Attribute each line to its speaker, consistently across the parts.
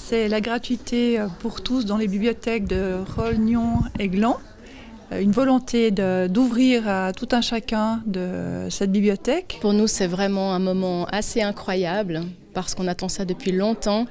Speaker 1: c'est la gratuité pour tous dans les bibliothèques de Rolgnon et Gland. Une volonté d'ouvrir à tout un chacun de cette bibliothèque.
Speaker 2: Pour nous, c'est vraiment un moment assez incroyable parce qu'on attend ça depuis longtemps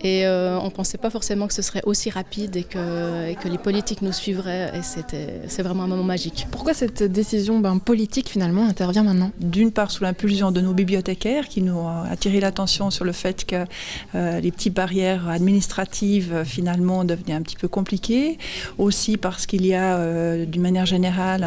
Speaker 2: et on ne pensait pas forcément que ce serait aussi rapide et que les politiques nous suivraient. Et c'est vraiment un moment magique.
Speaker 3: Pourquoi cette décision politique finalement intervient maintenant ?
Speaker 1: D'une part sous l'impulsion de nos bibliothécaires qui nous ont attiré l'attention sur le fait que les petites barrières administratives finalement devenaient un petit peu compliquées. Aussi parce qu'il y a d'une manière générale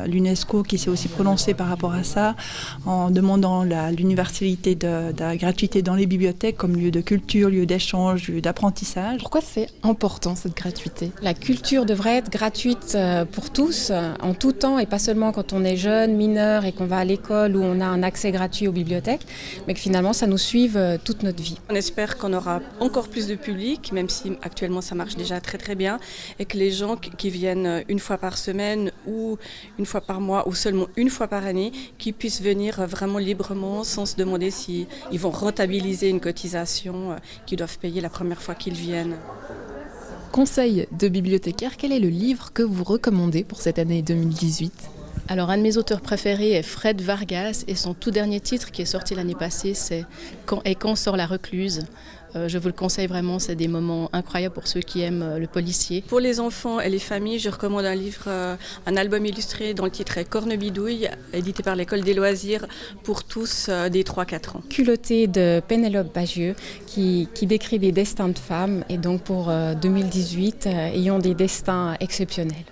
Speaker 1: l'UNESCO qui s'est aussi prononcé par rapport à ça en demandant l'universalité de la gratuité dans les bibliothèques comme lieu de culture, lieu d'échange, lieu d'apprentissage.
Speaker 3: Pourquoi c'est important cette gratuité ?
Speaker 4: La culture devrait être gratuite pour tous, en tout temps, et pas seulement quand on est jeune, mineur et qu'on va à l'école où on a un accès gratuit aux bibliothèques, mais que finalement ça nous suive toute notre vie.
Speaker 5: On espère qu'on aura encore plus de public, même si actuellement ça marche déjà très très bien, et que les gens qui viennent une fois par semaine ou une fois par mois ou seulement une fois par année, qui puissent venir vraiment librement sans se demander si ils vont rentabiliser une cotisation qu'ils doivent payer la première fois qu'ils viennent.
Speaker 3: Conseil de bibliothécaire, quel est le livre que vous recommandez pour cette année 2018 ?
Speaker 2: Alors, un de mes auteurs préférés est Fred Vargas et son tout dernier titre qui est sorti l'année passée, c'est Quand sort la recluse ? Je vous le conseille vraiment, c'est des moments incroyables pour ceux qui aiment le policier.
Speaker 5: Pour les enfants et les familles, je recommande un livre, un album illustré dont le titre est Cornebidouille, édité par l'École des loisirs pour tous des 3-4 ans.
Speaker 4: Culotté de Pénélope Bagieux qui décrit des destins de femmes et donc pour 2018, ayons des destins exceptionnels.